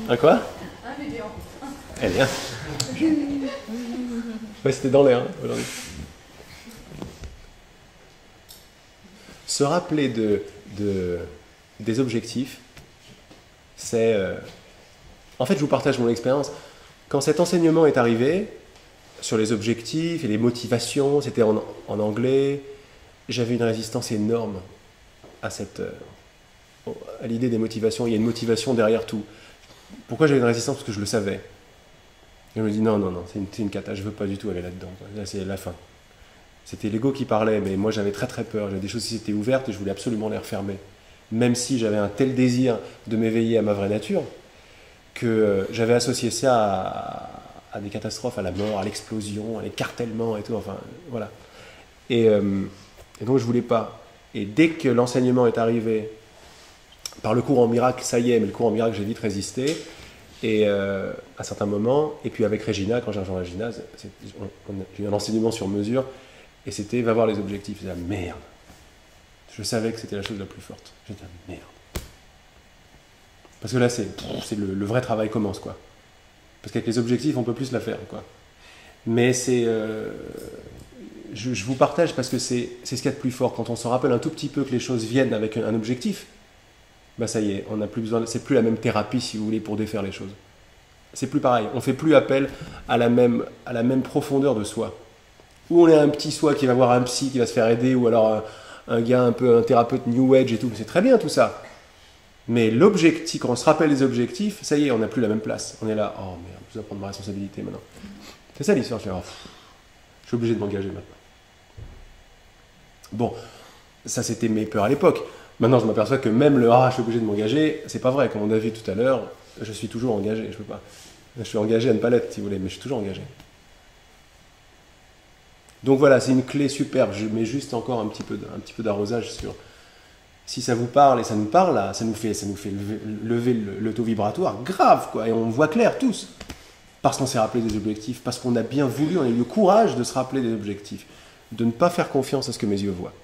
Un quoi? Un médian. Eh bien. Ouais, c'était dans l'air aujourd'hui. Se rappeler des objectifs, c'est... En fait, je vous partage mon expérience. Quand cet enseignement est arrivé, sur les objectifs et les motivations, c'était en anglais, j'avais une résistance énorme à l'idée des motivations. Il y a une motivation derrière tout. Pourquoi j'avais une résistance? Parce que je le savais. Et je me dis non, c'est une cata, je veux pas du tout aller là-dedans. Là, c'est la fin. C'était l'ego qui parlait, mais moi j'avais très très peur. J'avais des choses qui étaient ouvertes et je voulais absolument les refermer. Même si j'avais un tel désir de m'éveiller à ma vraie nature, que j'avais associé ça à des catastrophes, à la mort, à l'explosion, à l'écartèlement et tout, enfin voilà. Et donc je voulais pas. Et dès que l'enseignement est arrivé, par le cours en miracle, ça y est, mais le cours en miracle, j'ai vite résisté. Et à certains moments, et puis avec Regina, quand j'ai rejoint Regina, j'ai eu un enseignement sur mesure, et c'était va voir les objectifs. J'ai dit ah, merde. Je savais que c'était la chose la plus forte. J'ai dit ah, merde. Parce que là, c'est le vrai travail commence, quoi. Parce qu'avec les objectifs, on peut plus la faire, quoi. Mais c'est... je vous partage parce que c'est ce qu'il y a de plus fort. Quand on se rappelle un tout petit peu que les choses viennent avec un objectif, bah ça y est, on n'a plus besoin... C'est plus la même thérapie, si vous voulez, pour défaire les choses. C'est plus pareil. On ne fait plus appel à la même profondeur de soi. Ou on est un petit soi qui va voir un psy, qui va se faire aider, ou alors un gars un peu, un thérapeute New Age et tout. C'est très bien tout ça. Mais l'objectif, quand on se rappelle des objectifs, ça y est, on n'a plus la même place. On est là, oh merde, je dois prendre ma responsabilité maintenant. C'est ça l'histoire. Je suis obligé de m'engager maintenant. Bon, ça c'était mes peurs à l'époque. Maintenant, je m'aperçois que même le je suis obligé de m'engager, c'est pas vrai. Comme on a vu tout à l'heure, je suis toujours engagé. Je peux pas. Je suis engagé à ne pas l'être, si vous voulez, mais je suis toujours engagé. Donc voilà, c'est une clé superbe. Je mets juste encore un petit peu d'arrosage sur. Si ça vous parle et ça nous parle, là, ça nous fait lever le taux vibratoire, grave, quoi. Et on voit clair tous. Parce qu'on s'est rappelé des objectifs, parce qu'on a bien voulu, on a eu le courage de se rappeler des objectifs, de ne pas faire confiance à ce que mes yeux voient.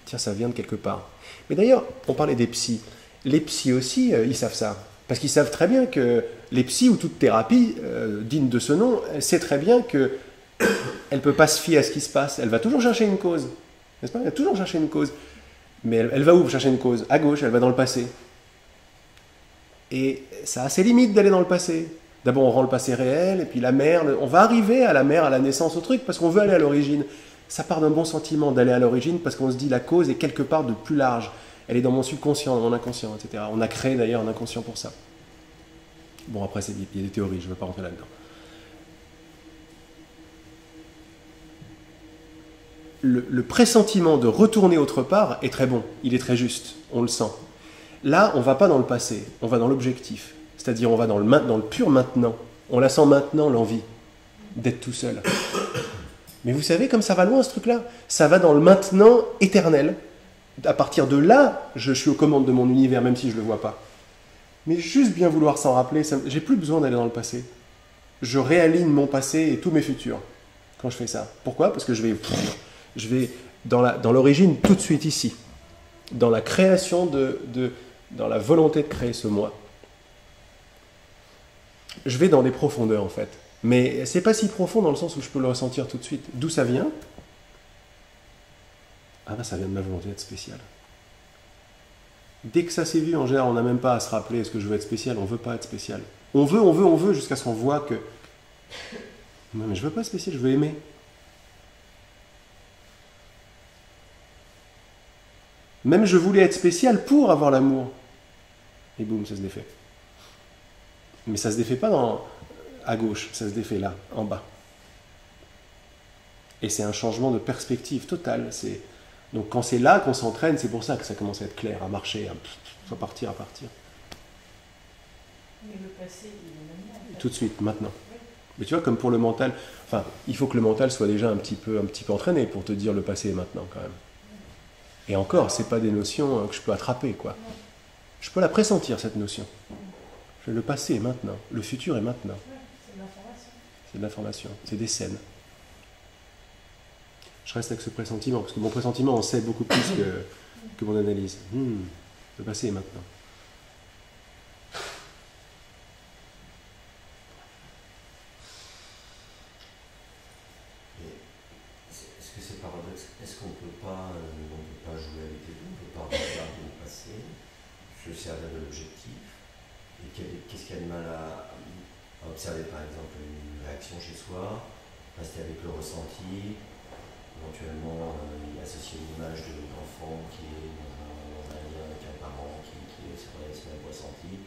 Tiens, ça vient de quelque part. Mais d'ailleurs, on parlait des psys. Les psys aussi, ils savent ça. Parce qu'ils savent très bien que les psys ou toute thérapie digne de ce nom, elle sait très bien qu'elle ne peut pas se fier à ce qui se passe. Elle va toujours chercher une cause. N'est-ce pas? Elle va toujours chercher une cause. Mais elle va où chercher une cause? À gauche, elle va dans le passé. Et ça a ses limites d'aller dans le passé. D'abord, on rend le passé réel, et puis la mère, on va arriver à la mère, à la naissance, au truc, parce qu'on veut aller à l'origine. Ça part d'un bon sentiment d'aller à l'origine, parce qu'on se dit la cause est quelque part de plus large. Elle est dans mon subconscient, dans mon inconscient, etc. On a créé d'ailleurs un inconscient pour ça. Bon, après, il y a des théories, je ne veux pas rentrer là-dedans. Le pressentiment de retourner autre part est très bon, il est très juste, on le sent. Là, on ne va pas dans le passé, on va dans l'objectif. C'est-à-dire, on va dans le pur maintenant. On la sent maintenant, l'envie d'être tout seul. Mais vous savez, comme ça va loin, ce truc-là. Ça va dans le maintenant éternel. À partir de là, je suis aux commandes de mon univers, même si je ne le vois pas. Mais juste bien vouloir s'en rappeler, j'ai plus besoin d'aller dans le passé. Je réaligne mon passé et tous mes futurs quand je fais ça. Pourquoi? Parce que je vais dans l'origine tout de suite ici. Dans la création dans la volonté de créer ce moi. Je vais dans des profondeurs en fait. Mais c'est pas si profond dans le sens où je peux le ressentir tout de suite. D'où ça vient? Ah ben ça vient de ma volonté d'être spécial. Dès que ça s'est vu, en général, on n'a même pas à se rappeler est-ce que je veux être spécial, on ne veut pas être spécial. On veut jusqu'à ce qu'on voit que non mais je veux pas être spécial, je veux aimer. Même je voulais être spécial pour avoir l'amour. Et boum, ça se défait. Mais ça se défait pas à gauche, ça se défait là, en bas. Et c'est un changement de perspective total. Donc quand c'est là qu'on s'entraîne, c'est pour ça que ça commence à être clair, à marcher, à partir. Mais le passé, il est maintenant. Tout de suite, maintenant. Mais tu vois, comme pour le mental, enfin, il faut que le mental soit déjà un petit peu entraîné pour te dire le passé est maintenant quand même. Et encore, c'est pas des notions que je peux attraper, quoi. Je peux la pressentir, cette notion. Le passé est maintenant, le futur est maintenant. C'est de l'information. C'est de l'information, c'est des scènes. Je reste avec ce pressentiment, parce que mon pressentiment en sait beaucoup plus que mon analyse. Le passé est maintenant. qu'on peut pas jouer avec les deux, on ne peut pas regarder le passé, se servir de l'objectif. Et qu'est-ce qu'il y a de mal à observer par exemple une réaction chez soi, rester avec le ressenti, éventuellement associer l'image de l'enfant qui est dans un lien avec un parent qui est sur le même ressenti,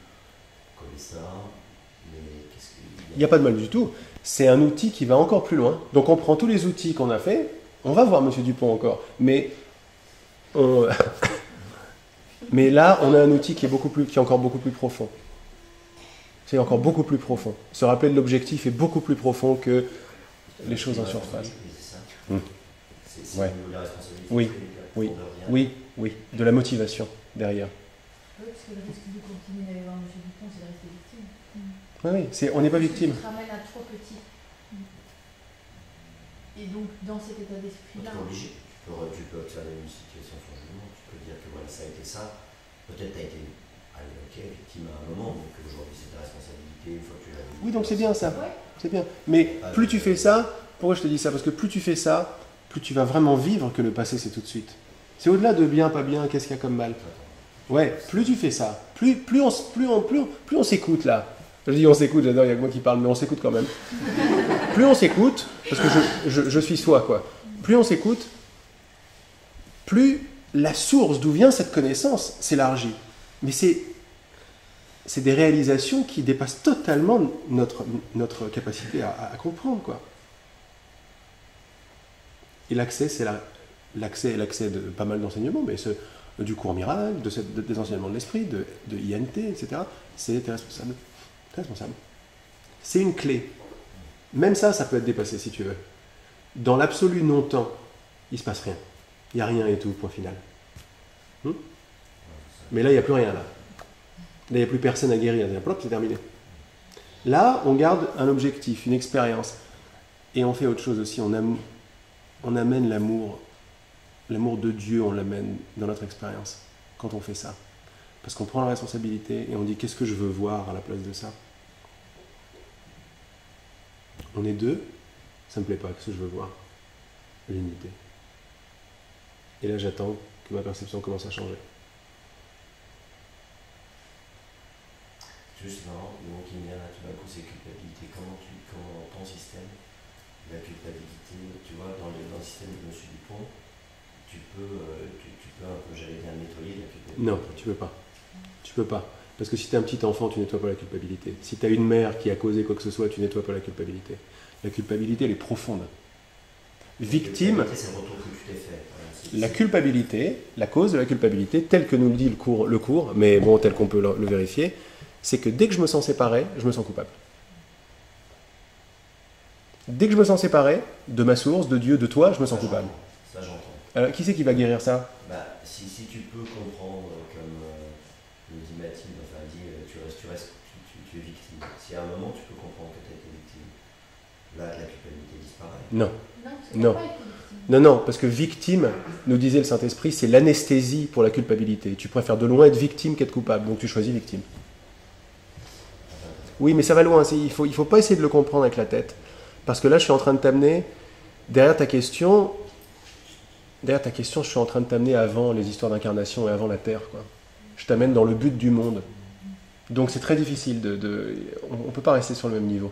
coller ça. Mais qu'est-ce Il n'y a pas de mal du tout. C'est un outil qui va encore plus loin. Donc on prend tous les outils qu'on a fait, on va voir Monsieur Dupont encore, mais mais là on a un outil qui est encore beaucoup plus profond. C'est encore beaucoup plus profond. Se rappeler de l'objectif est beaucoup plus profond que les choses en surface. C'est ça. C'est Ouais. la responsabilité. Oui, oui, oui, oui, de la motivation derrière. Oui, parce que le risque de continuer d'aller voir M. Dupont, c'est de rester victime. Oui, oui, on n'est pas victime. Ça te ramène à trop petit. Et donc, dans cet état Tu d'esprit-là, es obligé. Tu peux observer une situation sans jugement, tu peux dire que voilà, ça a été ça. Peut-être tu as été victime à un moment, mais qu'aujourd'hui c'est ta responsabilité, une fois que tu l'as vu. Oui, donc c'est bien ça. ouais, C'est bien. Mais plus tu fais ça, pourquoi je te dis ça? Parce que plus tu fais ça, plus tu vas vraiment vivre que le passé c'est tout de suite. C'est au-delà de bien, pas bien, qu'est-ce qu'il y a comme mal. Ouais, plus tu fais ça, plus on s'écoute là. Je dis on s'écoute, j'adore, il y a que moi qui parle, mais on s'écoute quand même. Plus on s'écoute, parce que je suis soi quoi, plus on s'écoute, plus la source d'où vient cette connaissance s'élargit. Mais c'est des réalisations qui dépassent totalement notre capacité à comprendre quoi. Et l'accès, c'est l'accès de pas mal d'enseignements, mais du cours miracle, des enseignements de l'esprit, de INT, etc. C'est t'es responsable. T'es responsable. C'est une clé. Même ça peut être dépassé si tu veux. Dans l'absolu non-temps, il se passe rien. Il n'y a rien et tout, point final. Mais là, il n'y a plus rien là. Là, il n'y a plus personne à guérir. Plop, c'est terminé. Là, on garde un objectif, une expérience. Et on fait autre chose aussi. On amène l'amour de Dieu, on l'amène dans notre expérience quand on fait ça. Parce qu'on prend la responsabilité et on dit qu'est-ce que je veux voir à la place de ça. On est deux, ça me plaît pas, qu'est-ce que je veux voir? L'unité. Et là j'attends que ma perception commence à changer. Juste marrant, le mot qui me vient là tout d'un coup, c'est culpabilité. Comment ton système, la culpabilité, tu vois, dans le système de M. Dupont, tu peux un peu, j'allais dire, nettoyer la culpabilité. Non, tu peux pas. Tu peux pas. Parce que si tu es un petit enfant, tu nettoies pas la culpabilité. Si tu as une mère qui a causé quoi que ce soit, tu nettoies pas la culpabilité. La culpabilité, elle est profonde. Victime, c'est le retour que tu t'es fait. Voilà, la culpabilité, la cause de la culpabilité, telle que nous le dit le cours, mais bon, tel qu'on peut le vérifier, c'est que dès que je me sens séparé, je me sens coupable. Dès que je me sens séparé de ma source, de Dieu, de toi, je me sens coupable. Ça, j'entends. Alors, qui c'est qui va guérir ça? Si tu peux comprendre, comme le dit Mathilde, enfin dit, tu es victime. Si à un moment tu peux comprendre que tu as été victime, là la culpabilité disparaît. Non. c'est Non. pas être victime. Non, parce que victime, nous disait le Saint-Esprit, c'est l'anesthésie pour la culpabilité. Tu préfères de loin être victime qu'être coupable, donc tu choisis victime. Oui, mais ça va loin, il faut pas essayer de le comprendre avec la tête. Parce que là, je suis en train de t'amener, derrière ta question, je suis en train de t'amener avant les histoires d'incarnation et avant la Terre, quoi. Je t'amène dans le but du monde. Donc c'est très difficile on ne peut pas rester sur le même niveau.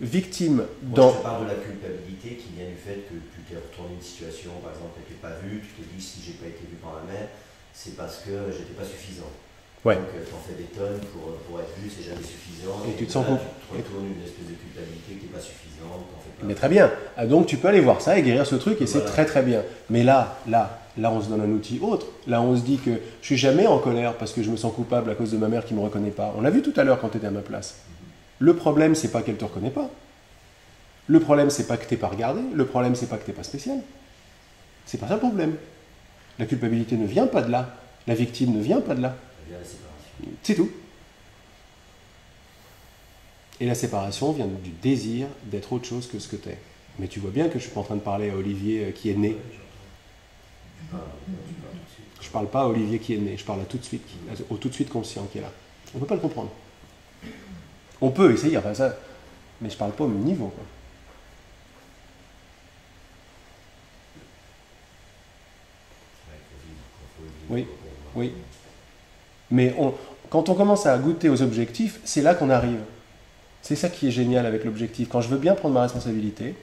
Victime dans... Moi, je parle de la culpabilité qui vient du fait que tu t'es retourné une situation, par exemple, que tu n'es pas vu, tu t'es dit si j'ai pas été vu par la mère, c'est parce que j'étais pas suffisant. Ouais. Donc tu en fais des tonnes pour être vu, c'est jamais suffisant. Et tu te sens là, tu te retournes une espèce de culpabilité qui n'est pas suffisante. Mais très bien. Ah, donc tu peux aller voir ça et guérir ce truc et c'est Voilà. très très bien. Mais là, on se donne un outil autre. Là, on se dit que je suis jamais en colère parce que je me sens coupable à cause de ma mère qui me reconnaît pas. On l'a vu tout à l'heure quand tu étais à ma place. Le problème, c'est pas qu'elle te reconnaît pas. Le problème, c'est pas que t'es pas regardé. Le problème, c'est pas que t'es pas spécial. C'est pas ça le problème. La culpabilité ne vient pas de là. La victime ne vient pas de là. Ça vient de la séparation. C'est tout. Et la séparation vient du désir d'être autre chose que ce que tu es. Mais tu vois bien que je suis pas en train de parler à Olivier qui est né. Je parle pas à Olivier qui est né, je parle à tout de suite, au tout de suite conscient qui est là. On peut pas le comprendre. On peut essayer, enfin ça, mais je parle pas au même niveau, quoi. Oui, oui. Mais quand on commence à goûter aux objectifs, c'est là qu'on arrive. C'est ça qui est génial avec l'objectif. Quand je veux bien prendre ma responsabilité,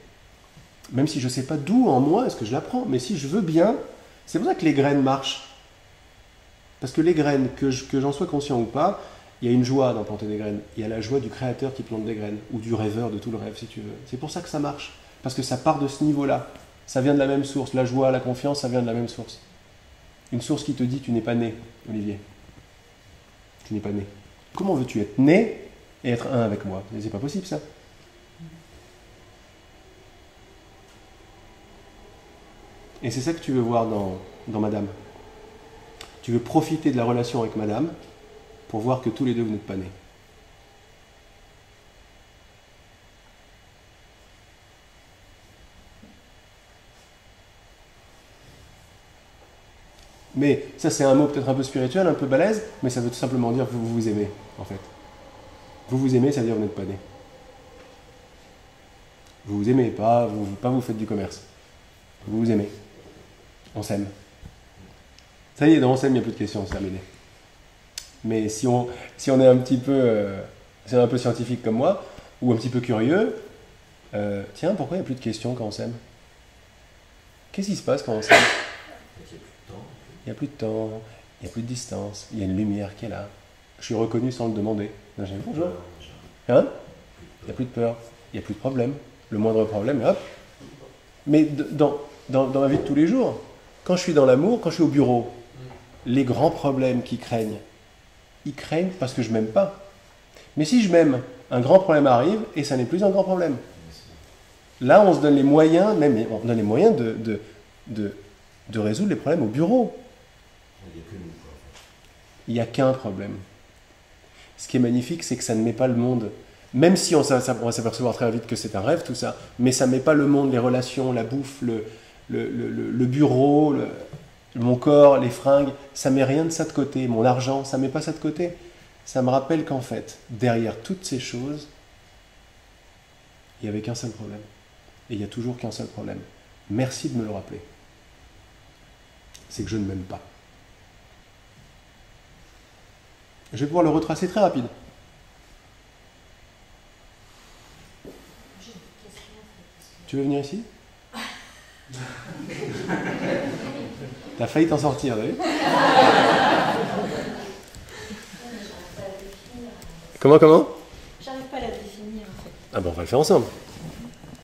même si je ne sais pas d'où en moi est-ce que je la prends, mais si je veux bien, c'est pour ça que les graines marchent. Parce que les graines, que j'en sois conscient ou pas, il y a une joie dans planter des graines. Il y a la joie du créateur qui plante des graines, ou du rêveur de tout le rêve, si tu veux. C'est pour ça que ça marche. Parce que ça part de ce niveau-là. Ça vient de la même source. La joie, la confiance, ça vient de la même source. Une source qui te dit tu n'es pas né, Olivier. Tu n'es pas né. Comment veux-tu être né et être un avec moi? C'est pas possible ça. Et c'est ça que tu veux voir dans Madame. Tu veux profiter de la relation avec Madame pour voir que tous les deux vous n'êtes pas nés. Mais ça c'est un mot peut-être un peu spirituel, un peu balèze, mais ça veut tout simplement dire que vous vous aimez, en fait. Vous vous aimez, ça veut dire que vous n'êtes pas nés. Vous vous aimez, pas vous faites du commerce. Vous vous aimez. On s'aime. Ça y est, dans on s'aime, il n'y a plus de questions, c'est terminé. Mais si on est un petit peu, scientifique comme moi, ou un petit peu curieux, tiens, pourquoi il n'y a plus de questions quand on s'aime? Qu'est-ce qui se passe quand on s'aime? Il n'y a plus de temps, il n'y a plus de distance, il y a une lumière qui est là. Je suis reconnu sans le demander. Bonjour. Hein? Il n'y a plus de peur, il n'y a plus de problème. Le moindre problème, hop. Mais dans ma vie de tous les jours, quand je suis dans l'amour, quand je suis au bureau, les grands problèmes qui craignent, ils craignent parce que je m'aime pas. Mais si je m'aime, un grand problème arrive et ça n'est plus un grand problème. Là, on se donne les moyens, de résoudre les problèmes au bureau. Il n'y a qu'un problème. Ce qui est magnifique, c'est que ça ne met pas le monde, même si on va s'apercevoir très vite que c'est un rêve tout ça, mais ça ne met pas le monde, les relations, la bouffe, le bureau, mon corps, les fringues, ça ne met rien de ça de côté. Mon argent, ça ne met pas ça de côté. Ça me rappelle qu'en fait, derrière toutes ces choses, il n'y avait qu'un seul problème. Et il n'y a toujours qu'un seul problème. Merci de me le rappeler. C'est que je ne m'aime pas. Je vais pouvoir le retracer très rapide. Tu veux venir ici? T'as failli t'en sortir, vous voyez? Comment? J'arrive pas à la définir en fait. Ah ben on va le faire ensemble.